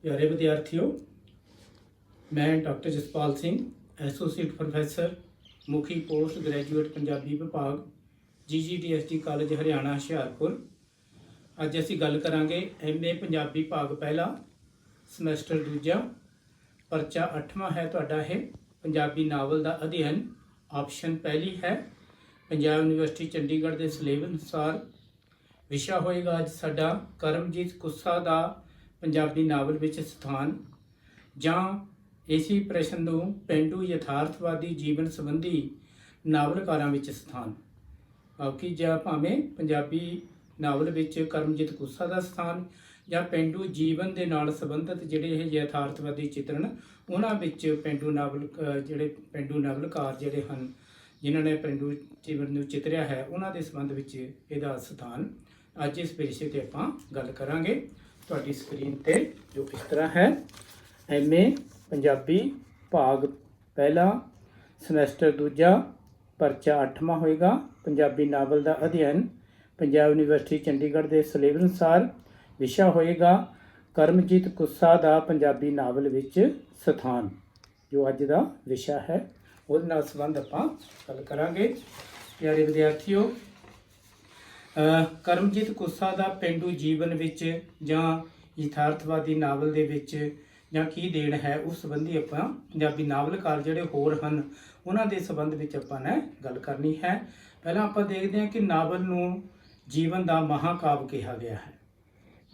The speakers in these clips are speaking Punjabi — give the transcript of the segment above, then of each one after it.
प्यारे विद्यार्थियों, मैं doctor Jaspal Singh, associate professor मुखी पोस्ट ग्रैजुएट पंजाबी विभाग GGDST कॉलेज हरियाणा हुशियारपुर। अज असी गल करांगे MA पंजाबी भाग पहला समैसटर दूजा परचा 8वां है तुहाडा है पंजाबी नावल का अध्ययन। ऑप्शन पहली है पंजाब यूनिवर्सिटी चंडीगढ़ के सिलेबस अनुसार। विशा होएगा अज साडा करमजीत कुस्सा का पंजाबी नावल विच स्थान, जां इसी प्रश्न नूं पेंडू यथार्थवादी जीवन संबंधी नावलकारां विच स्थान। कि जां भावें पंजाबी नावल विच करमजीत कुस्सा का स्थान जां पेंडू जीवन के नाल संबंधित जिहड़े यथार्थवादी चित्रण उन्हां विच पेंडू नावल जिहड़े पेंडू नावलकार जिहड़े हन जिन्हां ने पेंडू जीवन नूं चितरिया है उन्हां दे संबंध विच इहदा स्थान। अज इस विषय ते आपां गल करांगे। तुहाडी स्क्रीन ते जो इस तरह है MA पंजाबी भाग पहला समैसटर दूजा परचा 8वां होएगा पंजाबी नावल का अध्ययन पंजाब यूनिवर्सिटी चंडीगढ़ के सिलेबस अनुसार। विशा होएगा करमजीत कुस्सा का पंजाबी नावल विच स्थान, जो अज का विशा है उहदे नाल संबंध आपां गल करांगे। प्यारे विद्यार्थियों, करमजीत कुस्सा का पेंडू जीवन विच जां यथार्थवादी नावल दे विच जां की देण है उस संबंधी आपां पंजाबी नावलकार जिहड़े होर हन उन्हां दे संबंध विच आपां ने गल करनी है। पहलां आपां देखदे हां कि नावल नूं जीवन का महाकाव्य कहा गया है।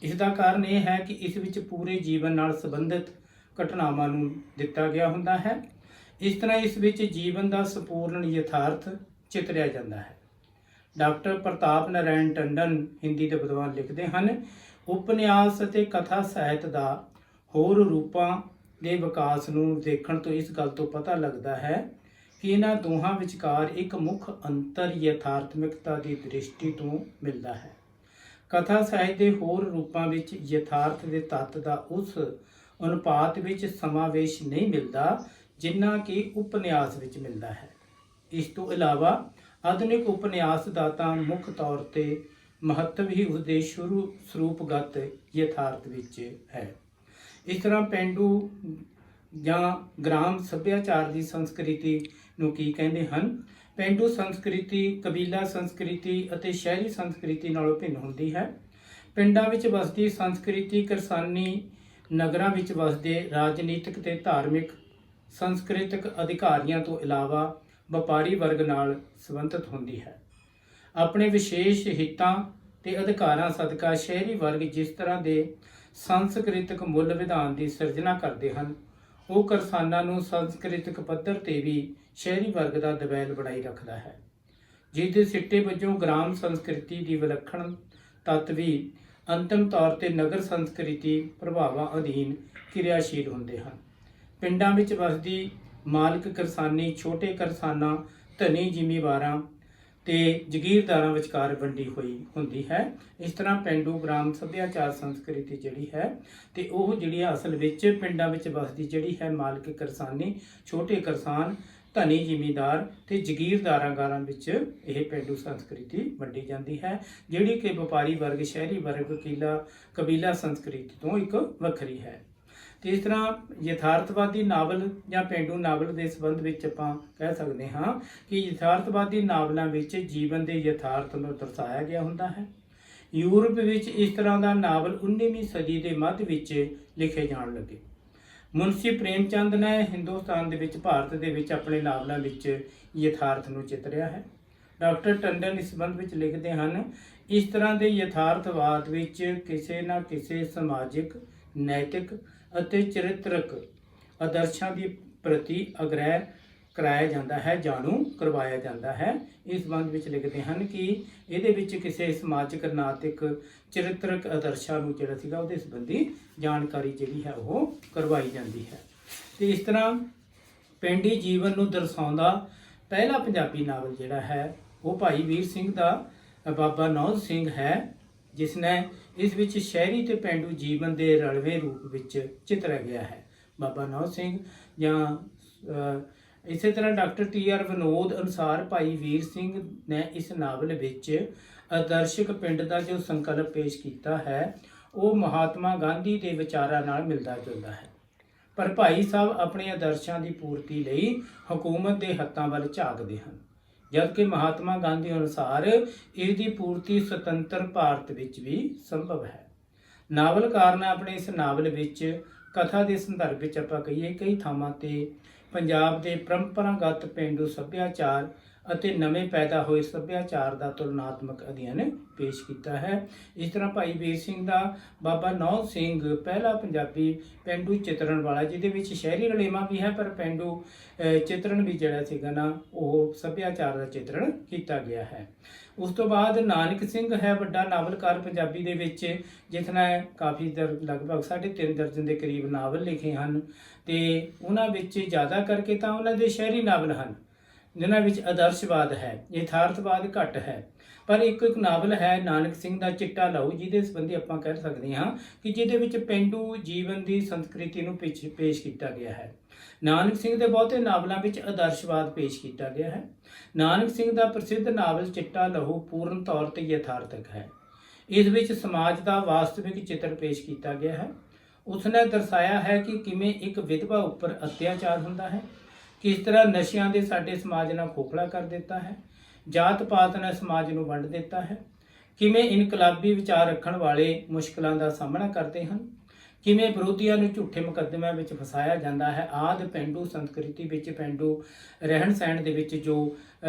इसका कारण यह है कि इस विच पूरे जीवन नाल संबंधित घटनावां नूं दिता गया हुंदा है। इस तरह इस विच जीवन का संपूर्ण यथार्थ चितरिया जाता है। डॉक्टर प्रताप नारायण टंडन हिंदी के विद्वान लिखते हैं, उपन्यास ਅਤੇ कथा ਸਾਹਿਤ ਦਾ ਹੋਰ ਰੂਪਾਂ ਦੇ ਵਿਕਾਸ ਨੂੰ ਦੇਖਣ ਤੋਂ ਇਸ ਗੱਲ ਤੋਂ ਪਤਾ ਲੱਗਦਾ ਹੈ ਕਿ ਇਹਨਾਂ ਦੋਹਾਂ ਵਿਚਕਾਰ ਇੱਕ ਮੁੱਖ ਅੰਤਰ ਯਥਾਰਥਮਿਕਤਾ ਦੀ ਦ੍ਰਿਸ਼ਟੀ ਤੋਂ ਮਿਲਦਾ ਹੈ। ਕਥਾ ਸਾਹਿਤ ਦੇ ਹੋਰ ਰੂਪਾਂ ਵਿੱਚ ਯਥਾਰਥ ਦੇ ਤੱਤ ਦਾ ਉਸ ਅਨੁਪਾਤ ਵਿੱਚ ਸਮਾਵੇਸ਼ ਨਹੀਂ ਮਿਲਦਾ ਜਿੰਨਾ ਕਿ ਉਪਨਿਆਸ ਵਿੱਚ ਮਿਲਦਾ ਹੈ। ਇਸ ਤੋਂ ਇਲਾਵਾ ਆਧੁਨਿਕ ਉਪਨਿਆਸ ਦਾ ਤਾਂ ਮੁੱਖ ਤੌਰ 'ਤੇ महत्व ही उसके स्वरूपगत यथार्थ विच है। इस तरह पेंडू जां ग्राम सभ्याचार की संस्कृति नूं की कहते हैं। पेंडू संस्कृति कबीला संस्कृति अते शहरी संस्कृति नालों भिन्न हुंदी है। पिंडां विच वसदी संस्कृति किरसानी नगरां विच वसदे राजनीतिक ते धार्मिक संस्कृतिक अधिकारियों तो इलावा वपारी वर्ग नाल संबंधित हुंदी है। अपने विशेष हितां ते अधिकारां सदका शहरी वर्ग जिस तरह के सांस्कृतिक मुल विधान की सिरजना करते हैं, वो किसानां नूं सांस्कृतिक पद्धर ते भी शहरी वर्ग का दबैल बनाई रखता है, जिसके सिट्टे वजों ग्राम संस्कृति की विलक्षण तत्व भी अंतिम तौर पर नगर संस्कृति प्रभावां अधीन क्रियाशील होंदे हैं। पिंडां विच वसदी मालक किरसानी छोटे किसानां धनी जिमीवारां ते जगीरदारां विचकार वंडी हुई हुंदी है। इस तरह पेंडू ग्राम सभ्याचार संस्कृति जिहड़ी है ते ओह जिहड़ी असल विच पिंडां विच वसदी जिहड़ी है मालक किरसानी छोटे किसान धनी जिमीदार ते जगीरदारां विच यह पेंडू संस्कृति वंडी जाती है, जिहड़ी कि व्यापारी वर्ग शहरी वर्ग कबीला संस्कृति तो एक वखरी है। तो इस तरह यथार्थवादी नावल या पेंडू नावल के संबंध में आपां कह सकते हाँ कि यथार्थवादी नावलों में जीवन के यथार्थ को दर्शाया गया हुंदा है। यूरोप में इस तरह का नावल 19वीं सदी के मध्य विच लिखे जान लगे। मुंशी प्रेमचंद ने हिंदुस्तान के भारत के अपने नावलों में यथार्थ को चितरिया है। डॉक्टर टंडन इस संबंध में लिखते हैं, इस तरह के यथार्थवाद विच किसी न किसी समाजिक नैतिक ਅਤੇ ਚਰਿੱਤਰਕ ਆਦਰਸ਼ਾਂ ਦੀ ਪ੍ਰਤੀ ਆਗ੍ਰਹਿ कराया जाता है, जाणू करवाया जाता है। इस संबंध में लिखते हैं कि ये किसी समाजिक नैतिक चरित्रक आदर्शों को जिहड़ा सीगा उहदे संबंधी जानकारी जिहड़ी है वो करवाई जाती है। तो इस तरह पिंडी जीवन को दर्शाउंदा पहला पंजाबी नावल जिहड़ा है वो भाई वीर सिंह का बाबा नौज सिंह है, जिसने इस विच शहरी ते पेंडू जीवन के रलवें रूप विच चितरिया गया है। बाबा नौज सिंह जां इस तरह डॉक्टर TR विनोद अनुसार भाई वीर सिंह ने इस नावल विच आदर्शक पिंड का जो संकल्प पेश किया है ਉਹ ਮਹਾਤਮਾ ਗਾਂਧੀ ਦੇ ਵਿਚਾਰਾਂ ਨਾਲ ਮਿਲਦਾ ਜੁਲਦਾ ਹੈ। ਪਰ ਭਾਈ ਸਾਹਿਬ ਆਪਣੇ ਆਦਰਸ਼ਾਂ ਦੀ ਪੂਰਤੀ ਲਈ ਹਕੂਮਤ ਦੇ ਹੱਥਾਂ ਵੱਲ ਝਾਕਦੇ ਹਨ, ਜਦਕਿ ਮਹਾਤਮਾ ਗਾਂਧੀ ਅਨੁਸਾਰ ਇਸ ਦੀ ਪੂਰਤੀ ਸੁਤੰਤਰ ਭਾਰਤ ਵਿੱਚ ਵੀ ਸੰਭਵ ਹੈ। ਨਾਵਲਕਾਰ ਨੇ ਆਪਣੇ ਇਸ ਨਾਵਲ ਵਿੱਚ ਕਥਾ ਦੇ ਸੰਦਰਭ ਵਿੱਚ ਆਪਾਂ ਕਹੀਏ ਕਈ ਥਾਵਾਂ ਤੇ ਪੰਜਾਬ ਦੇ ਪਰੰਪਰਾਗਤ ਪੇਂਡੂ ਸੱਭਿਆਚਾਰ ਅਤੇ ਨਵੇਂ ਪੈਦਾ ਹੋਏ ਸੱਭਿਆਚਾਰ ਦਾ ਤੁਲਨਾਤਮਕ ਅਧਿਐਨ ਪੇਸ਼ ਕੀਤਾ ਹੈ। ਇਸ ਤਰ੍ਹਾਂ ਭਾਈ ਵੀਰ ਸਿੰਘ ਦਾ ਬਾਬਾ ਨੌ ਸਿੰਘ ਪਹਿਲਾ ਪੰਜਾਬੀ ਪੇਂਡੂ ਚਿਤਰਨ ਵਾਲਾ, ਜਿਹਦੇ ਵਿੱਚ ਸ਼ਹਿਰੀ ਰਲੇਵਾਂ ਵੀ ਹੈ ਪਰ ਪੇਂਡੂ ਚਿਤਰਨ ਵੀ ਜਿਹੜਾ ਸੀਗਾ ਨਾ ਉਹ ਸੱਭਿਆਚਾਰ ਦਾ ਚਿਤਰਨ ਕੀਤਾ ਗਿਆ ਹੈ। ਉਸ ਤੋਂ ਬਾਅਦ ਨਾਨਕ ਸਿੰਘ ਹੈ ਵੱਡਾ ਨਾਵਲਕਾਰ ਪੰਜਾਬੀ ਦੇ ਵਿੱਚ, ਜਿਸ ਨੇ ਕਾਫੀ ਲਗਭਗ 3.5 ਦਰਜਨ ਦੇ ਕਰੀਬ ਨਾਵਲ ਲਿਖੇ ਹਨ ਤੇ ਉਹਨਾਂ ਵਿੱਚ ਜ਼ਿਆਦਾ ਕਰਕੇ ਤਾਂ ਉਹਨਾਂ ਦੇ ਸ਼ਹਿਰੀ ਨਾਵਲ ਹਨ ਜਿਨ੍ਹਾਂ ਵਿੱਚ ਆਦਰਸ਼ਵਾਦ ਹੈ, ਯਥਾਰਥਵਾਦ ਘੱਟ ਹੈ। ਪਰ ਇੱਕ ਨਾਵਲ ਹੈ ਨਾਨਕ ਸਿੰਘ ਦਾ ਚਿੱਟਾ ਲਹੂ, ਜਿਹਦੇ ਸੰਬੰਧੀ ਆਪਾਂ ਕਹਿ ਸਕਦੇ ਹਾਂ ਕਿ ਜਿਹਦੇ ਵਿੱਚ ਪੇਂਡੂ ਜੀਵਨ ਦੀ ਸੰਸਕ੍ਰਿਤੀ ਨੂੰ ਪੇਸ਼ ਕੀਤਾ ਗਿਆ ਹੈ। ਨਾਨਕ ਸਿੰਘ ਦੇ ਬਹੁਤੇ ਨਾਵਲਾਂ ਵਿੱਚ ਆਦਰਸ਼ਵਾਦ ਪੇਸ਼ ਕੀਤਾ ਗਿਆ ਹੈ। ਨਾਨਕ ਸਿੰਘ ਦਾ ਪ੍ਰਸਿੱਧ ਨਾਵਲ ਚਿੱਟਾ ਲਹੂ ਪੂਰਨ ਤੌਰ ਤੇ ਯਥਾਰਥਕ ਹੈ। ਇਸ ਵਿੱਚ ਸਮਾਜ ਦਾ ਵਾਸਤਵਿਕ ਚਿੱਤਰ ਪੇਸ਼ ਕੀਤਾ ਗਿਆ ਹੈ। ਉਸਨੇ ਦਰਸਾਇਆ ਹੈ ਕਿ ਕਿਵੇਂ ਇੱਕ ਵਿਧਵਾ ਉੱਪਰ ਅਤਿਆਚਾਰ ਹੁੰਦਾ ਹੈ, ਕਿਸ ਤਰ੍ਹਾਂ ਨਸ਼ਿਆਂ ਦੇ ਸਾਡੇ ਸਮਾਜ ਨਾਲ ਖੋਖਲਾ ਕਰ ਦਿੱਤਾ ਹੈ, ਜਾਤ ਪਾਤ ਨੇ ਸਮਾਜ ਨੂੰ ਵੰਡ ਦਿੱਤਾ ਹੈ, ਕਿਵੇਂ ਇਨਕਲਾਬੀ ਵਿਚਾਰ ਰੱਖਣ ਵਾਲੇ ਮੁਸ਼ਕਲਾਂ ਦਾ ਸਾਹਮਣਾ ਕਰਦੇ ਹਨ, ਕਿਵੇਂ ਵਿਰੋਧੀਆਂ ਨੂੰ ਝੂਠੇ ਮੁਕੱਦਮਿਆਂ ਵਿੱਚ ਫਸਾਇਆ ਜਾਂਦਾ ਹੈ ਆਦਿ ਪੇਂਡੂ ਸੰਸਕ੍ਰਿਤੀ ਵਿੱਚ ਪੇਂਡੂ ਰਹਿਣ ਸਹਿਣ ਦੇ ਵਿੱਚ ਜੋ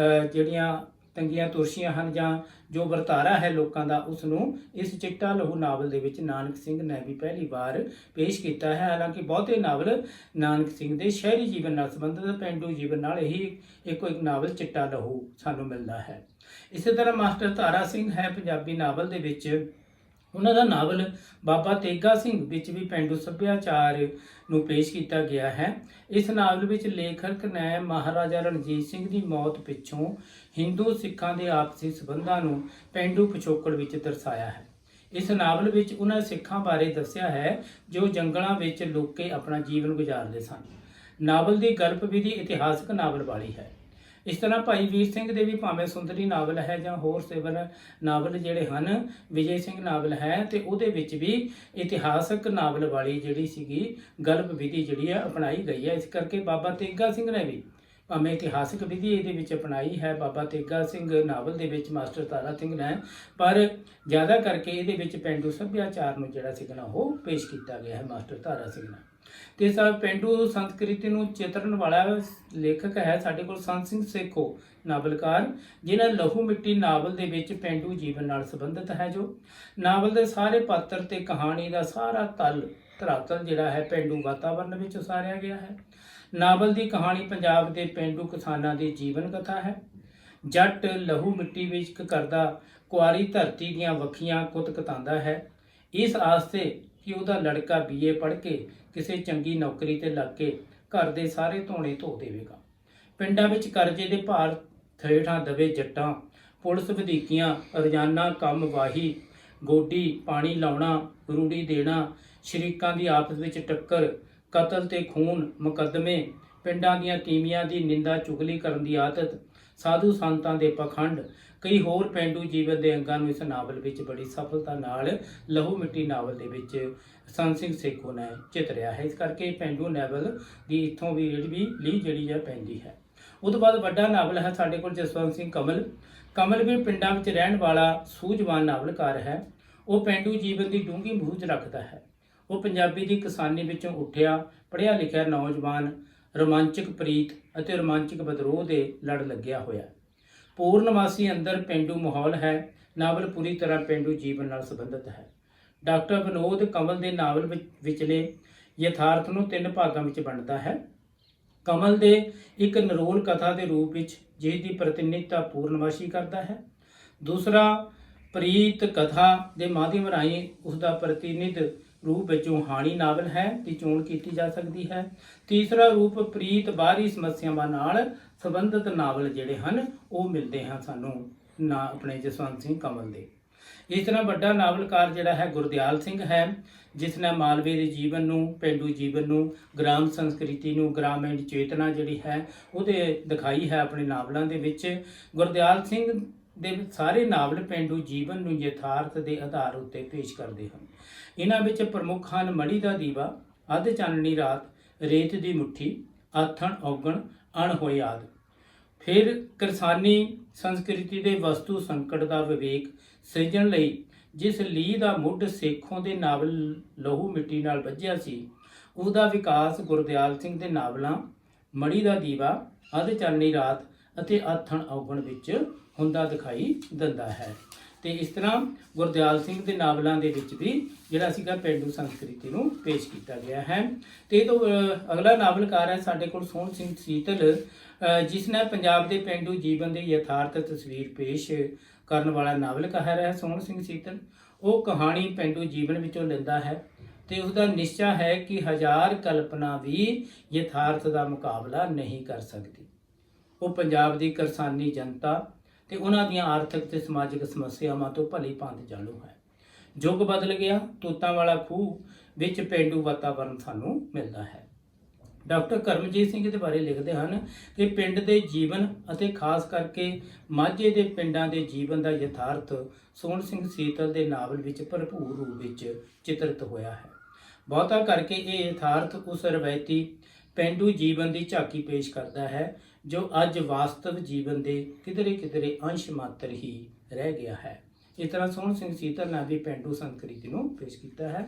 ਜਿਹੜੀਆਂ ਤੰਗੀਆਂ ਤੁਰਸ਼ੀਆਂ ਹਨ ਜਾਂ ਜੋ ਵਰਤਾਰਾ ਹੈ ਲੋਕਾਂ ਦਾ, ਉਸ ਨੂੰ ਇਸ ਚਿੱਟਾ ਲਹੂ ਨਾਵਲ ਦੇ ਵਿੱਚ ਨਾਨਕ ਸਿੰਘ ਨੇ ਵੀ ਪਹਿਲੀ ਵਾਰ ਪੇਸ਼ ਕੀਤਾ ਹੈ। ਹਾਲਾਂਕਿ ਬਹੁਤੇ ਨਾਵਲ ਨਾਨਕ ਸਿੰਘ ਦੇ ਸ਼ਹਿਰੀ ਜੀਵਨ ਨਾਲ ਸੰਬੰਧਿਤ, ਪੇਂਡੂ ਜੀਵਨ ਨਾਲ ਹੀ ਇੱਕ ਨਾਵਲ ਚਿੱਟਾ ਲਹੂ ਸਾਨੂੰ ਮਿਲਦਾ ਹੈ। ਇਸੇ ਤਰ੍ਹਾਂ ਮਾਸਟਰ ਤਾਰਾ ਸਿੰਘ ਹੈ ਪੰਜਾਬੀ ਨਾਵਲ ਦੇ ਵਿੱਚ, ਉਹਨਾਂ ਦਾ ਨਾਵਲ ਬਾਬਾ ਤੇਗਾ ਸਿੰਘ ਵਿੱਚ ਵੀ ਪੇਂਡੂ ਸੱਭਿਆਚਾਰ ਨੂੰ ਪੇਸ਼ ਕੀਤਾ ਗਿਆ ਹੈ। ਇਸ ਨਾਵਲ ਵਿੱਚ ਲੇਖਕ ਨੇ ਮਹਾਰਾਜਾ ਰਣਜੀਤ ਸਿੰਘ ਦੀ ਮੌਤ ਪਿੱਛੋਂ ਹਿੰਦੂ ਸਿੱਖਾਂ ਦੇ ਆਪਸੀ ਸਬੰਧਾਂ ਨੂੰ ਪੇਂਡੂ ਪਿਛੋਕੜ ਵਿੱਚ ਦਰਸਾਇਆ ਹੈ। ਇਸ ਨਾਵਲ ਵਿੱਚ ਉਹਨਾਂ ਸਿੱਖਾਂ ਬਾਰੇ ਦੱਸਿਆ ਹੈ ਜੋ ਜੰਗਲਾਂ ਵਿੱਚ ਲੁਕ ਕੇ ਆਪਣਾ ਜੀਵਨ ਗੁਜ਼ਾਰਦੇ ਸਨ। ਨਾਵਲ ਦੀ ਗਲਪ ਵਿਧੀ ਇਤਿਹਾਸਕ ਨਾਵਲ ਵਾਲੀ ਹੈ। ਇਸ ਤਰ੍ਹਾਂ ਭਾਈ ਵੀਰ ਸਿੰਘ ਦੇ ਵੀ ਭਾਵੇਂ ਸੁੰਦਰੀ ਨਾਵਲ ਹੈ ਜਾਂ ਹੋਰ ਸਿਵਲ ਨਾਵਲ ਜਿਹੜੇ ਹਨ, ਵਿਜੇ ਸਿੰਘ ਨਾਵਲ ਹੈ ਤੇ ਉਹਦੇ ਵਿੱਚ ਵੀ ਇਤਿਹਾਸਕ ਨਾਵਲ ਵਾਲੀ ਜਿਹੜੀ ਸੀਗੀ ਗਲਪ ਵਿਧੀ ਜਿਹੜੀ ਹੈ ਅਪਣਾਈ ਗਈ ਹੈ। ਇਸ ਕਰਕੇ ਬਾਬਾ ਤੇਗਾ ਸਿੰਘ ਨੇ ਵੀ ਭਾਵੇਂ ਇਤਿਹਾਸਕ ਵਿਧੀ ਇਹਦੇ ਵਿੱਚ ਅਪਣਾਈ ਹੈ ਬਾਬਾ ਤੇਗਾ ਸਿੰਘ ਨਾਵਲ ਦੇ ਵਿੱਚ ਮਾਸਟਰ ਤਾਰਾ ਸਿੰਘ ਨੇ, ਪਰ ਜ਼ਿਆਦਾ ਕਰਕੇ ਇਹਦੇ ਵਿੱਚ ਪੇਂਡੂ ਸੱਭਿਆਚਾਰ ਨੂੰ ਜਿਹੜਾ ਸੀਗਾ ਉਹ ਪੇਸ਼ ਕੀਤਾ ਗਿਆ ਹੈ ਮਾਸਟਰ ਤਾਰਾ ਸਿੰਘ ਨੇ। ਤੇ ਸਭ ਪੇਂਡੂ ਸੰਸਕ੍ਰਿਤੀ ਨੂੰ ਚਿਤਰਨ ਵਾਲਾ ਲੇਖਕ ਹੈ ਸਾਡੇ ਕੋਲ ਸੰਤ ਸਿੰਘ ਸੇਖੋ ਨਾਵਲਕਾਰ, ਜਿਨ੍ਹਾਂ ਲਹੂ ਮਿੱਟੀ ਨਾਵਲ ਦੇ ਵਿੱਚ ਪੇਂਡੂ ਜੀਵਨ ਨਾਲ ਸੰਬੰਧਿਤ ਹੈ। ਜੋ ਨਾਵਲ ਦੇ ਸਾਰੇ ਪਾਤਰ ਤੇ ਕਹਾਣੀ ਦਾ ਸਾਰਾ ਧਰਾਤਲ ਜਿਹੜਾ ਹੈ ਪੇਂਡੂ ਵਾਤਾਵਰਣ ਵਿੱਚ ਉਸਾਰਿਆ ਗਿਆ ਹੈ। ਨਾਵਲ ਦੀ ਕਹਾਣੀ ਪੰਜਾਬ ਦੇ ਪੇਂਡੂ ਕਿਸਾਨਾਂ ਦੀ ਜੀਵਨ ਕਥਾ ਹੈ। ਜੱਟ ਲਹੂ ਮਿੱਟੀ ਵਿੱਚ ਕਰਦਾ ਕੁਆਰੀ ਧਰਤੀ ਦੀਆਂ ਵੱਖੀਆਂ ਕੁਤਕਤਾਉਂਦਾ ਹੈ, ਇਸ ਆਸਤੇ ਕਿ ਉਹਦਾ ਲੜਕਾ BA ਪੜ੍ਹ ਕੇ ਕਿਸੇ ਚੰਗੀ ਨੌਕਰੀ ਤੇ ਲੱਗ ਕੇ ਘਰ ਦੇ ਸਾਰੇ ਧੋਣੇ ਧੋ ਦੇਵੇਗਾ। ਪਿੰਡਾਂ ਵਿੱਚ ਕਰਜ਼ੇ ਦੇ ਭਾਰ ਥਰੇਠਾਂ ਦਵੇ ਜੱਟਾਂ, ਪੁਲਿਸ ਵਧੀਕੀਆਂ, ਰੋਜ਼ਾਨਾ ਕੰਮ ਵਾਹੀ, ਗੋਡੀ ਪਾਣੀ ਲਾਉਣਾ, ਰੂੜੀ ਦੇਣਾ, ਸ਼ਰੀਕਾਂ ਦੀ ਆਪਸ ਵਿੱਚ ਟੱਕਰ, ਕਤਲ ਤੇ ਖੂਨ ਮੁਕੱਦਮੇ, ਪਿੰਡਾਂ ਦੀਆਂ ਤੀਵੀਆਂ ਦੀ ਨਿੰਦਾ ਚੁਗਲੀ ਕਰਨ ਦੀ ਆਦਤ, ਸਾਧੂ ਸੰਤਾਂ ਦੇ ਪਖੰਡ, ਕਈ ਹੋਰ ਪੇਂਡੂ ਜੀਵਨ ਦੇ ਅੰਗਾਂ ਨੂੰ ਇਸ ਨਾਵਲ ਵਿੱਚ ਬੜੀ ਸਫਲਤਾ ਨਾਲ ਲਹੂ ਮਿੱਟੀ ਨਾਵਲ ਦੇ ਵਿੱਚ ਸੰਤ ਸਿੰਘ ਸੇਖੋ ਨੇ ਚਿਤਰਿਆ ਹੈ। ਇਸ ਕਰਕੇ ਪੇਂਡੂ ਨਾਵਲ ਦੀ ਇੱਥੋਂ ਵੀ ਜਿਹੜੀ ਹੈ ਪੈਂਦੀ ਹੈ। ਉਹ ਤੋਂ ਬਾਅਦ ਵੱਡਾ ਨਾਵਲ ਹੈ ਸਾਡੇ ਕੋਲ ਜਸਵੰਤ ਸਿੰਘ ਕਮਲ। ਕਮਲ ਵੀ ਪਿੰਡਾਂ ਵਿੱਚ ਰਹਿਣ ਵਾਲਾ ਸੂਝਵਾਨ ਨਾਵਲਕਾਰ ਹੈ। ਉਹ ਪੇਂਡੂ ਜੀਵਨ ਦੀ ਡੂੰਘੀ ਬੂਝ ਰੱਖਦਾ ਹੈ। ਉਹ ਪੰਜਾਬੀ ਦੀ ਕਿਸਾਨੀ ਵਿੱਚੋਂ ਉੱਠਿਆ ਪੜ੍ਹਿਆ ਲਿਖਿਆ ਨੌਜਵਾਨ ਰੋਮਾਂਚਕ ਪ੍ਰੀਤ ਅਤੇ ਰੋਮਾਂਚਕ ਵਿਦਰੋਹ ਦੇ ਲੜ ਲੱਗਿਆ ਹੋਇਆ। ਪੂਰਨਮਾਸੀ ਅੰਦਰ ਪੇਂਡੂ ਮਾਹੌਲ ਹੈ। ਨਾਵਲ ਪੂਰੀ ਤਰ੍ਹਾਂ ਪੇਂਡੂ ਜੀਵਨ ਨਾਲ ਸੰਬੰਧਿਤ ਹੈ। ਡਾਕਟਰ ਵਿਨੋਦ ਕਮਲ ਦੇ ਨਾਵਲ ਵਿਚਲੇ ਯਥਾਰਥ ਨੂੰ 3 ਭਾਗਾਂ ਵਿੱਚ ਵੰਡਦਾ ਹੈ। ਕਮਲ ਦੇ ਇੱਕ ਨਿਰੋਲ ਕਥਾ ਦੇ ਰੂਪ ਵਿੱਚ ਜਿਸ ਦੀ ਪ੍ਰਤੀਨਿਧਤਾ ਪੂਰਨਮਾਸੀ ਕਰਦਾ ਹੈ। ਦੂਸਰਾ ਪ੍ਰੀਤ ਕਥਾ ਦੇ ਮਾਧਿਅਮ ਰਾਹੀਂ ਉਸ ਦਾ ਪ੍ਰਤੀਨਿਧ ਰੂਪ ਵਿੱਚੋਂ ਹਾਣੀ ਨਾਵਲ ਹੈ ਦੀ ਚੋਣ ਕੀਤੀ ਜਾ ਸਕਦੀ ਹੈ। ਤੀਸਰਾ ਰੂਪ ਪ੍ਰੀਤ ਬਾਹਰੀ ਸਮੱਸਿਆਵਾਂ ਨਾਲ ਸੰਬੰਧਿਤ ਨਾਵਲ ਜਿਹੜੇ ਹਨ ਉਹ ਮਿਲਦੇ ਹਨ ਸਾਨੂੰ ਆਪਣੇ ਜਸਵੰਤ ਸਿੰਘ ਕਮਲ ਦੇ। ਇਸ ਤਰ੍ਹਾਂ ਵੱਡਾ ਨਾਵਲਕਾਰ ਜਿਹੜਾ ਹੈ ਗੁਰਦਿਆਲ ਸਿੰਘ ਹੈ, ਜਿਸ ਨੇ ਮਾਲਵੇ ਦੇ ਜੀਵਨ ਨੂੰ, ਪੇਂਡੂ ਜੀਵਨ ਨੂੰ, ਗ੍ਰਾਮ ਸੰਸਕ੍ਰਿਤੀ ਨੂੰ, ਗ੍ਰਾਮੀਣ ਚੇਤਨਾ ਜਿਹੜੀ ਹੈ ਉਹਦੇ ਦਿਖਾਈ ਹੈ ਆਪਣੇ ਨਾਵਲਾਂ ਦੇ ਵਿੱਚ। ਗੁਰਦਿਆਲ ਸਿੰਘ ਦੇ ਸਾਰੇ ਨਾਵਲ ਪੇਂਡੂ ਜੀਵਨ ਨੂੰ ਯਥਾਰਥ ਦੇ ਆਧਾਰ ਉੱਤੇ ਪੇਸ਼ ਕਰਦੇ ਹਨ। ਇਹਨਾਂ ਵਿੱਚ ਪ੍ਰਮੁੱਖ ਹਨ ਮੜੀ ਦਾ ਦੀਵਾ, ਅੱਧ ਚਾਨਣੀ ਰਾਤ, ਰੇਤ ਦੀ ਮੁੱਠੀ, ਆਥਣ ਔਗਣ, ਅਣ ਹੋਏ ਆਦਿ। ਫਿਰ ਕਿਰਸਾਨੀ ਸੰਸਕ੍ਰਿਤੀ ਦੇ ਵਸਤੂ ਸੰਕਟ ਦਾ ਵਿਵੇਕ ਸਿਰਜਣ ਲਈ ਜਿਸ ਲੀਹ ਦਾ ਮੁੱਢ ਸੇਖੋਂ ਦੇ ਨਾਵਲ ਲਹੂ ਮਿੱਟੀ ਨਾਲ ਵੱਜਿਆ ਸੀ, ਉਹਦਾ ਵਿਕਾਸ ਗੁਰਦਿਆਲ ਸਿੰਘ ਦੇ ਨਾਵਲਾਂ ਮੜੀ ਦਾ ਦੀਵਾ, ਅੱਧ ਚਾਨਣੀ ਰਾਤ ਅਤੇ ਆਥਣ ਔਗਣ ਵਿੱਚ ਹੁੰਦਾ ਦਿਖਾਈ ਦਿੰਦਾ ਹੈ। ਤੇ ਇਸ ਤਰ੍ਹਾਂ ਗੁਰਦਿਆਲ ਸਿੰਘ ਦੇ ਨਾਵਲਾਂ ਦੇ ਵਿੱਚ ਵੀ ਜਿਹੜਾ ਸੀਗਾ ਪੇਂਡੂ ਸੰਸਕ੍ਰਿਤੀ ਨੂੰ ਪੇਸ਼ ਕੀਤਾ ਗਿਆ ਹੈ। ਤੇ ਇਹ ਤੋਂ ਅਗਲਾ ਨਾਵਲਕਾਰ ਹੈ ਸਾਡੇ ਕੋਲ ਸੋਹਣ ਸਿੰਘ ਸੀਤਲ, ਜਿਸ ਨੇ ਪੰਜਾਬ ਦੇ ਪੇਂਡੂ ਜੀਵਨ ਦੀ ਯਥਾਰਥ ਤਸਵੀਰ ਪੇਸ਼ ਕਰਨ ਵਾਲਾ ਨਾਵਲਕਾਰ ਹੈ ਸੋਹਣ ਸਿੰਘ ਸੀਤਲ। ਉਹ ਕਹਾਣੀ ਪੇਂਡੂ ਜੀਵਨ ਵਿੱਚੋਂ ਲੈਂਦਾ ਹੈ ਤੇ ਉਸਦਾ ਨਿਸ਼ਚਾ ਹੈ ਕਿ ਹਜ਼ਾਰ ਕਲਪਨਾ ਵੀ ਯਥਾਰਥ ਦਾ ਮੁਕਾਬਲਾ ਨਹੀਂ ਕਰ ਸਕਦੀ। ਉਹ ਪੰਜਾਬ ਦੀ ਕਿਰਸਾਨੀ ਜਨਤਾ ਤੇ ਉਹਨਾਂ ਦੀਆਂ ਆਰਥਿਕ ਤੇ ਸਮਾਜਿਕ ਸਮੱਸਿਆਵਾਂ ਤੋਂ ਭਲੀ ਭਾਂਤ ਜਾਣੂ ਹੈ। ਯੁੱਗ ਬਦਲ ਗਿਆ, ਤੂਤਾਂ ਵਾਲਾ ਖੂਹ ਵਿੱਚ ਪੇਂਡੂ ਵਾਤਾਵਰਣ ਸਾਨੂੰ ਮਿਲਦਾ ਹੈ। ਡਾਕਟਰ ਕਰਮਜੀਤ ਸਿੰਘ ਦੇ ਬਾਰੇ ਲਿਖਦੇ ਹਨ ਕਿ ਪਿੰਡ ਦੇ ਜੀਵਨ ਅਤੇ ਖਾਸ ਕਰਕੇ ਮਾਝੇ ਦੇ ਪਿੰਡਾਂ ਦੇ ਜੀਵਨ ਦਾ ਯਥਾਰਥ ਸੋਹਣ ਸਿੰਘ ਸੀਤਲ ਦੇ ਨਾਵਲ ਵਿੱਚ ਭਰਪੂਰ ਰੂਪ ਵਿੱਚ ਚਿਤਰਿਤ ਹੋਇਆ ਹੈ। ਬਹੁਤਾ ਕਰਕੇ ਇਹ ਯਥਾਰਥ ਉਸ ਰਵਾਇਤੀ ਪੇਂਡੂ ਜੀਵਨ ਦੀ ਝਾਕੀ ਪੇਸ਼ ਕਰਦਾ ਹੈ ਜੋ ਅੱਜ ਵਾਸਤਵ ਜੀਵਨ ਦੇ ਕਿਧਰੇ ਅੰਸ਼ ਮਾਤਰ ਹੀ ਰਹਿ ਗਿਆ ਹੈ। ਇਸ ਤਰ੍ਹਾਂ ਸੋਹਣ ਸਿੰਘ ਸੀਤਲ ਨੇ ਵੀ ਪੇਂਡੂ ਸੰਸਕ੍ਰਿਤੀ ਨੂੰ ਪੇਸ਼ ਕੀਤਾ ਹੈ।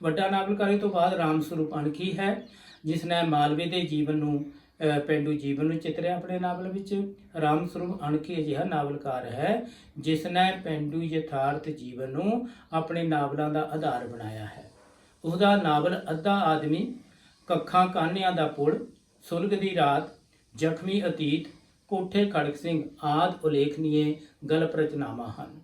ਵੱਡਾ ਨਾਵਲਕਾਰੀ ਤੋਂ ਬਾਅਦ ਰਾਮ ਸਰੂਪ ਅਣਖੀ ਹੈ, ਜਿਸ ਨੇ ਮਾਲਵੇ ਦੇ ਜੀਵਨ ਨੂੰ ਪੇਂਡੂ ਜੀਵਨ ਨੂੰ ਚਿਤਰਿਆ ਆਪਣੇ ਨਾਵਲ ਵਿੱਚ। ਰਾਮ ਸਰੂਪ ਅਣਖੀ ਅਜਿਹਾ ਨਾਵਲਕਾਰ ਹੈ ਜਿਸ ਨੇ ਪੇਂਡੂ ਯਥਾਰਥ ਜੀਵਨ ਨੂੰ ਆਪਣੇ ਨਾਵਲਾਂ ਦਾ ਆਧਾਰ ਬਣਾਇਆ ਹੈ। ਉਸਦਾ ਨਾਵਲ ਅੱਧਾ ਆਦਮੀ, ਕੱਖਾਂ ਕਾਨਿਆਂ ਦਾ ਪੁਲ, ਸੁਲਗ ਦੀ ਰਾਤ, ਜ਼ਖਮੀ ਅਤੀਤ, ਕੋਠੇ ਖੜਕ ਸਿੰਘ ਆਦਿ ਉਲੇਖਨੀਏ ਗਲਪ ਰਚਨਾਵਾਂ ਹਨ।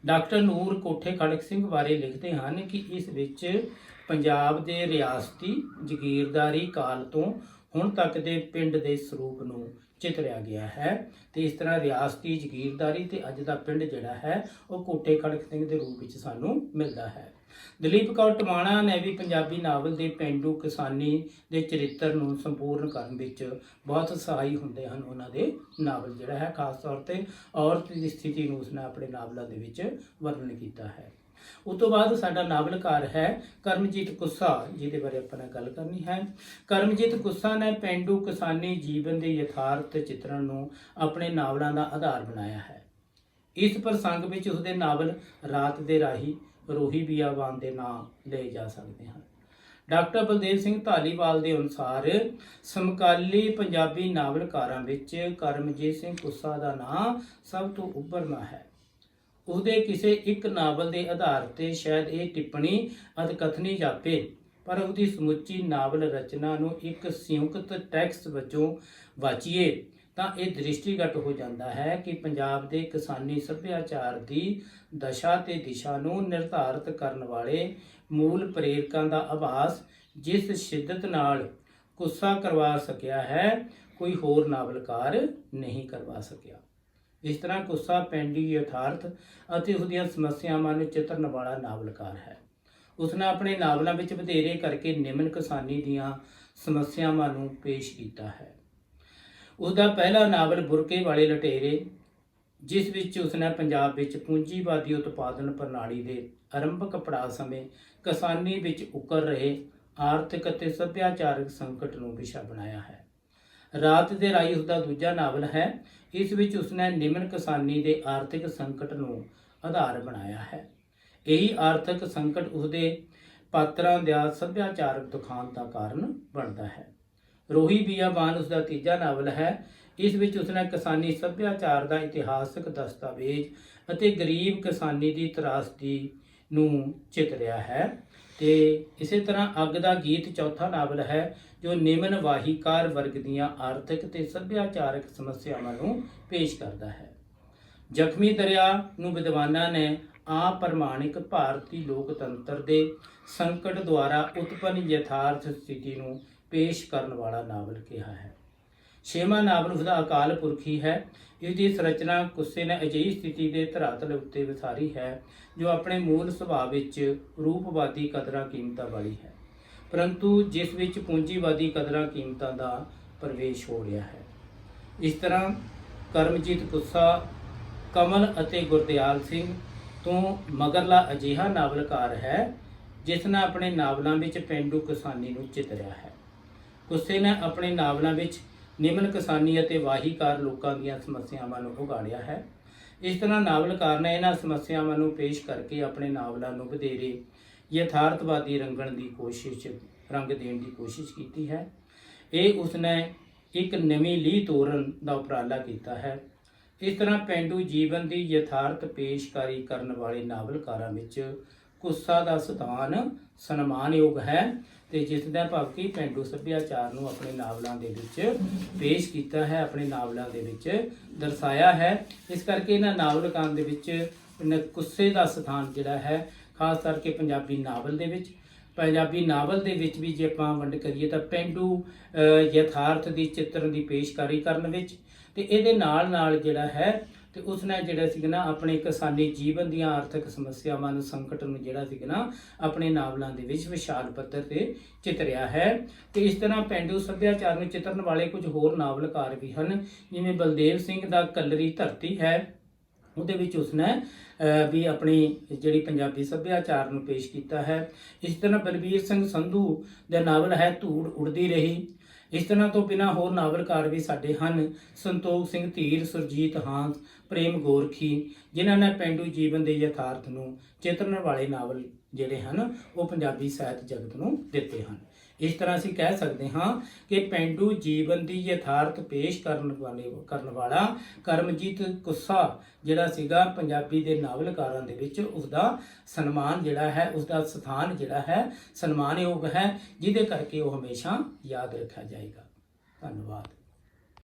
ਡਾਕਟਰ ਨੂਰ ਕੋਠੇ ਖੜਕ ਸਿੰਘ ਬਾਰੇ ਲਿਖਦੇ ਹਨ ਕਿ ਇਸ ਵਿੱਚ ਪੰਜਾਬ ਦੇ ਰਿਆਸਤੀ ਜ਼ਗੀਰਦਾਰੀ ਕਾਲ ਤੋਂ ਹੁਣ ਤੱਕ ਦੇ ਪਿੰਡ ਦੇ ਸਰੂਪ ਨੂੰ ਚਿਤਰਿਆ ਗਿਆ ਹੈ। ਤੇ ਇਸ ਤਰ੍ਹਾਂ ਰਿਆਸਤੀ ਜ਼ਗੀਰਦਾਰੀ ਤੇ ਅੱਜ ਦਾ ਪਿੰਡ ਜਿਹੜਾ ਹੈ ਉਹ ਕੋਠੇ ਖੜਕ ਸਿੰਘ ਦੇ ਰੂਪ ਵਿੱਚ ਸਾਨੂੰ ਮਿਲਦਾ ਹੈ। ਦਲੀਪ ਕੌਰ ਟਮਾਣਾ ਨੇ ਵੀ ਪੰਜਾਬੀ ਨਾਵਲ ਦੇ ਪੇਂਡੂ ਕਿਸਾਨੀ ਦੇ ਚਰਿੱਤਰ ਨੂੰ ਸੰਪੂਰਨ ਕਰਨ ਵਿੱਚ ਬਹੁਤ ਸਹਾਈ ਹੁੰਦੇ ਹਨ। ਉਹਨਾਂ ਦੇ ਨਾਵਲ ਜਿਹੜਾ ਹੈ ਖਾਸ ਤੌਰ ਤੇ ਔਰਤ ਦੀ ਸਥਿਤੀ ਨੂੰ ਉਸਨੇ ਆਪਣੇ ਨਾਵਲਾਂ ਦੇ ਵਿੱਚ ਵਰਣਨ ਕੀਤਾ ਹੈ। ਉਸ ਤੋਂ ਬਾਅਦ ਸਾਡਾ ਨਾਵਲਕਾਰ ਹੈ ਕਰਮਜੀਤ ਕੁੱਸਾ, ਜਿਹਦੇ ਬਾਰੇ ਆਪਾਂ ਨੇ ਗੱਲ ਕਰਨੀ ਹੈ। ਕਰਮਜੀਤ ਕੁੱਸਾ ਨੇ ਪੇਂਡੂ ਕਿਸਾਨੀ ਜੀਵਨ ਦੇ ਯਥਾਰਥ ਚਿੱਤਰਣ ਨੂੰ ਆਪਣੇ ਨਾਵਲਾਂ ਦਾ ਆਧਾਰ ਬਣਾਇਆ ਹੈ। ਇਸ ਪ੍ਰਸੰਗ ਵਿੱਚ ਉਸਦੇ ਨਾਵਲ ਰਾਤ ਦੇ ਰਾਹੀ, ਰੋਹੀ ਬੀਆਬਾਨ ਦੇ ਨਾਂ ਲਏ ਜਾ ਸਕਦੇ ਹਨ। ਡਾਕਟਰ ਬਲਦੇਵ ਸਿੰਘ ਧਾਲੀਵਾਲ ਦੇ ਅਨੁਸਾਰ ਸਮਕਾਲੀ ਪੰਜਾਬੀ ਨਾਵਲਕਾਰਾਂ ਵਿੱਚ ਕਰਮਜੀਤ ਸਿੰਘ ਕੁੱਸਾ ਦਾ ਨਾਂ ਸਭ ਤੋਂ ਉੱਭਰਦਾ ਹੈ। ਉਹਦੇ ਕਿਸੇ ਇੱਕ ਨਾਵਲ ਦੇ ਆਧਾਰ ਤੇ ਸ਼ਾਇਦ ਇਹ ਟਿੱਪਣੀ ਅਧਕਥਨੀ ਜਾਪੇ, ਪਰ ਉਹਦੀ ਸਮੁੱਚੀ ਨਾਵਲ ਰਚਨਾ ਨੂੰ ਇੱਕ ਸੰਯੁਕਤ ਟੈਕਸਟ ਵਜੋਂ ਵਾਚੀਏ ਤਾਂ ਇਹ ਦ੍ਰਿਸ਼ਟੀਗਤ ਹੋ ਜਾਂਦਾ ਹੈ ਕਿ ਪੰਜਾਬ ਦੇ ਕਿਸਾਨੀ ਸੱਭਿਆਚਾਰ ਦੀ ਦਸ਼ਾ ਤੇ ਦਿਸ਼ਾ ਨੂੰ ਨਿਰਧਾਰਤ ਕਰਨ ਵਾਲੇ ਮੂਲ ਪ੍ਰੇਰਕਾਂ ਦਾ ਆਭਾਸ ਜਿਸ ਸ਼ਿੱਦਤ ਨਾਲ ਕੁੱਸਾ ਕਰਵਾ ਸਕਿਆ ਹੈ, ਕੋਈ ਹੋਰ ਨਾਵਲਕਾਰ ਨਹੀਂ ਕਰਵਾ ਸਕਿਆ। ਇਸ ਤਰ੍ਹਾਂ ਕੁੱਸਾ ਪੇਂਡੂ ਯਥਾਰਥ ਅਤੇ ਉਸਦੀਆਂ ਸਮੱਸਿਆਵਾਂ ਨੂੰ ਚਿਤਰਨ ਵਾਲਾ ਨਾਵਲਕਾਰ ਹੈ। ਉਸਨੇ ਆਪਣੇ ਨਾਵਲਾਂ ਵਿੱਚ ਵਧੇਰੇ ਕਰਕੇ ਨਿਮਨ ਕਿਸਾਨੀ ਦੀਆਂ ਸਮੱਸਿਆਵਾਂ ਨੂੰ ਪੇਸ਼ ਕੀਤਾ ਹੈ। ਉਸਦਾ ਪਹਿਲਾ ਨਾਵਲ ਬੁਰਕੇ ਵਾਲੇ ਲਟੇਰੇ, ਜਿਸ ਵਿੱਚ ਉਸਨੇ ਪੰਜਾਬ ਵਿੱਚ ਪੂੰਜੀਵਾਦੀ ਉਤਪਾਦਨ ਪ੍ਰਣਾਲੀ ਦੇ ਆਰੰਭਕ ਪੜਾਅ ਸਮੇਂ ਕਿਸਾਨੀ ਵਿੱਚ ਉਕਰ ਰਹੇ ਆਰਥਿਕ ਅਤੇ ਸੱਭਿਆਚਾਰਕ ਸੰਕਟ ਨੂੰ ਵਿਸ਼ਾ ਬਣਾਇਆ ਹੈ। ਰਾਤ ਦੇ ਰਾਹੀ ਉਸਦਾ ਦੂਜਾ ਨਾਵਲ ਹੈ। ਇਸ ਵਿੱਚ ਉਸਨੇ ਨਿਮਨ ਕਿਸਾਨੀ ਦੇ ਆਰਥਿਕ ਸੰਕਟ ਨੂੰ ਆਧਾਰ ਬਣਾਇਆ ਹੈ। ਇਹੀ ਆਰਥਿਕ ਸੰਕਟ ਉਸਦੇ ਪਾਤਰਾਂ ਦਾ ਸੱਭਿਆਚਾਰਕ ਦੁਖਾਂਤ ਦਾ ਕਾਰਨ ਬਣਦਾ ਹੈ। ਰੋਹੀ ਬੀਆਬਾਨ ਉਸਦਾ ਤੀਜਾ ਨਾਵਲ ਹੈ। ਇਸ ਵਿੱਚ ਉਸਨੇ ਕਿਸਾਨੀ ਸੱਭਿਆਚਾਰ ਦਾ ਇਤਿਹਾਸਕ ਦਸਤਾਵੇਜ਼ ਅਤੇ ਗਰੀਬ ਕਿਸਾਨੀ ਦੀ ਤਰਾਸਦੀ ਨੂੰ ਚਿਤਰਿਆ ਹੈ। ਤੇ ਇਸੇ ਤਰ੍ਹਾਂ ਅੱਗ ਦਾ ਗੀਤ ਚੌਥਾ ਨਾਵਲ ਹੈ, ਜੋ ਨਿਮਨ ਵਾਹੀਕਾਰ ਵਰਗ ਦੀਆਂ ਆਰਥਿਕ ਤੇ ਸੱਭਿਆਚਾਰਕ ਸਮੱਸਿਆਵਾਂ ਨੂੰ ਪੇਸ਼ ਕਰਦਾ ਹੈ। ਜ਼ਖਮੀ ਦਰਿਆ ਨੂੰ ਵਿਦਵਾਨਾਂ ਨੇ ਅਪ੍ਰਮਾਣਿਕ ਭਾਰਤੀ ਲੋਕਤੰਤਰ ਦੇ ਸੰਕਟ ਦੁਆਰਾ ਉਤਪੰਨ ਯਥਾਰਥ ਸਥਿਤੀ ਨੂੰ ਪੇਸ਼ ਕਰਨ ਵਾਲਾ ਨਾਵਲ ਕਿਹਾ ਹੈ। ਛੇਵਾਂ ਨਾਵਲ ਉਸਦਾ ਅਕਾਲ ਪੁਰਖੀ ਹੈ। ਇਸ ਦੀ ਸੰਰਚਨਾ ਕੁੱਸੇ ਨੇ ਅਜਿਹੀ ਸਥਿਤੀ ਦੇ ਧਰਾਤਲ ਉੱਤੇ ਵਿਸਾਰੀ ਹੈ ਜੋ ਆਪਣੇ ਮੂਲ ਸੁਭਾਅ ਵਿੱਚ ਰੂਪਵਾਦੀ ਕਦਰਾਂ ਕੀਮਤਾਂ ਵਾਲੀ ਹੈ, ਪਰੰਤੂ ਜਿਸ ਵਿੱਚ ਪੂੰਜੀਵਾਦੀ ਕਦਰਾਂ ਕੀਮਤਾਂ ਦਾ ਪ੍ਰਵੇਸ਼ ਹੋ ਰਿਹਾ ਹੈ। ਇਸ ਤਰ੍ਹਾਂ ਕਰਮਜੀਤ ਕੁੱਸਾ ਕਮਲ ਅਤੇ ਗੁਰਦਿਆਲ ਸਿੰਘ ਤੋਂ ਮਗਰਲਾ ਅਜਿਹਾ ਨਾਵਲਕਾਰ ਹੈ ਜਿਸ ਨੇ ਆਪਣੇ ਨਾਵਲਾਂ ਵਿੱਚ ਪੇਂਡੂ ਕਿਸਾਨੀ ਨੂੰ ਚਿਤਰਿਆ ਹੈ। ਕੁੱਸੇ ਨੇ ਆਪਣੇ ਨਾਵਲਾਂ ਵਿੱਚ ਨਿਮਨ ਕਿਸਾਨੀ ਅਤੇ ਵਾਹੀਕਾਰ ਲੋਕਾਂ ਦੀਆਂ ਸਮੱਸਿਆਵਾਂ ਨੂੰ ਉਘਾੜਿਆ ਹੈ। ਇਸ ਤਰ੍ਹਾਂ ਨਾਵਲਕਾਰ ਨੇ ਇਹਨਾਂ ਸਮੱਸਿਆਵਾਂ ਨੂੰ ਪੇਸ਼ ਕਰਕੇ ਆਪਣੇ ਨਾਵਲਾਂ ਨੂੰ ਵਧੇਰੇ ਯਥਾਰਥਵਾਦੀ ਰੰਗ ਦੇਣ ਦੀ ਕੋਸ਼ਿਸ਼ ਕੀਤੀ ਹੈ। ਇਹ ਉਸਨੇ ਇੱਕ ਨਵੀਂ ਲੀਹ ਤੋਰਨ ਦਾ ਉਪਰਾਲਾ ਕੀਤਾ ਹੈ। ਇਸ ਤਰ੍ਹਾਂ ਪੇਂਡੂ ਜੀਵਨ ਦੀ ਯਥਾਰਥ ਪੇਸ਼ਕਾਰੀ ਕਰਨ ਵਾਲੇ ਨਾਵਲਕਾਰਾਂ ਵਿੱਚ ਕੁੱਸਾ ਦਾ ਸਥਾਨ ਸਨਮਾਨਯੋਗ ਹੈ ਤੇ ਜਿਸ ਦਾ ਭਾਵ ਕਿ ਪੇਂਡੂ ਸੱਭਿਆਚਾਰ ਨੂੰ ਆਪਣੇ ਨਾਵਲਾਂ ਦੇ ਵਿੱਚ ਪੇਸ਼ ਕੀਤਾ ਹੈ, ਆਪਣੇ ਨਾਵਲਾਂ ਦੇ ਵਿੱਚ ਦਰਸਾਇਆ ਹੈ। ਇਸ ਕਰਕੇ ਇਹਨਾਂ ਨਾਵਲਕਾਰਾਂ ਦੇ ਵਿੱਚ ਕੁੱਸੇ ਦਾ ਸਥਾਨ ਜਿਹੜਾ ਹੈ, ਖਾਸ ਕਰਕੇ ਪੰਜਾਬੀ ਨਾਵਲ ਦੇ ਵਿੱਚ ਵੀ ਜੇ ਆਪਾਂ ਵੰਡ ਕਰੀਏ ਤਾਂ ਪੇਂਡੂ ਯਥਾਰਥ ਦੀ ਚਿੱਤਰਨ ਦੀ ਪੇਸ਼ਕਾਰੀ ਕਰਨ ਵਿੱਚ, ਤੇ ਇਹਦੇ ਨਾਲ ਜਿਹੜਾ ਹੈ ਤੇ ਉਸਨੇ ਜਿਹੜਾ ਸੀਗਾ ਨਾ ਆਪਣੇ ਕਿਸਾਨੀ ਜੀਵਨ ਦੀਆਂ ਆਰਥਿਕ ਸਮੱਸਿਆਵਾਂ ਨੂੰ, ਸੰਕਟ ਨੂੰ ਜਿਹੜਾ ਸੀਗਾ ਨਾ ਆਪਣੇ ਨਾਵਲਾਂ ਦੇ ਵਿੱਚ ਵਿਸ਼ਾਲ ਪੱਧਰ ਤੇ ਚਿਤਰਿਆ ਹੈ। ਤੇ ਇਸ ਤਰ੍ਹਾਂ ਪੇਂਡੂ ਸੱਭਿਆਚਾਰ ਨੂੰ ਚਿਤਰਨ ਵਾਲੇ ਕੁਝ ਹੋਰ ਨਾਵਲਕਾਰ ਵੀ ਹਨ, ਜਿਵੇਂ ਬਲਦੇਵ ਸਿੰਘ ਦਾ ਕਲਰੀ ਧਰਤੀ ਹੈ, ਉਹਦੇ ਵਿੱਚ ਉਸਨੇ ਵੀ ਆਪਣੀ ਜਿਹੜੀ ਪੰਜਾਬੀ ਸੱਭਿਆਚਾਰ ਨੂੰ ਪੇਸ਼ ਕੀਤਾ ਹੈ। ਇਸ ਤਰ੍ਹਾਂ ਬਲਬੀਰ ਸਿੰਘ ਸੰਧੂ ਦਾ ਨਾਵਲ ਹੈ ਧੂੜ ਉੜਦੀ ਰਹੀ। ਇਸ ਤਰ੍ਹਾਂ ਤੋਂ ਬਿਨਾਂ ਹੋਰ ਨਾਵਲਕਾਰ ਵੀ ਸਾਡੇ ਹਨ, ਸੰਤੋਖ ਸਿੰਘ ਧੀਰ, ਸੁਰਜੀਤ ਹਾਂਸ, ਪ੍ਰੇਮ ਗੋਰਖੀ, ਜਿਨ੍ਹਾਂ ਨੇ ਪੇਂਡੂ ਜੀਵਨ ਦੇ ਯਥਾਰਥ ਨੂੰ ਚਿਤਰਨ ਵਾਲੇ ਨਾਵਲ ਜਿਹੜੇ ਹਨ ਉਹ ਪੰਜਾਬੀ ਸਾਹਿਤ ਜਗਤ ਨੂੰ ਦਿੱਤੇ ਹਨ। ਇਸ ਤਰ੍ਹਾਂ ਅਸੀਂ ਕਹਿ ਸਕਦੇ ਹਾਂ ਕਿ ਪੇਂਡੂ ਜੀਵਨ ਦੀ ਯਥਾਰਥ ਪੇਸ਼ ਕਰਨ ਵਾਲਾ ਕਰਮਜੀਤ ਕੁੱਸਾ ਜਿਹੜਾ ਸੀਗਾ ਪੰਜਾਬੀ ਦੇ ਨਾਵਲਕਾਰਾਂ ਦੇ ਵਿੱਚ ਉਸਦਾ ਸਨਮਾਨ ਜਿਹੜਾ ਹੈ, ਉਸਦਾ ਸਥਾਨ ਜਿਹੜਾ ਹੈ ਸਨਮਾਨਯੋਗ ਹੈ, ਜਿਹਦੇ ਕਰਕੇ ਉਹ ਹਮੇਸ਼ਾ ਯਾਦ ਰੱਖਿਆ ਜਾਏਗਾ। ਧੰਨਵਾਦ।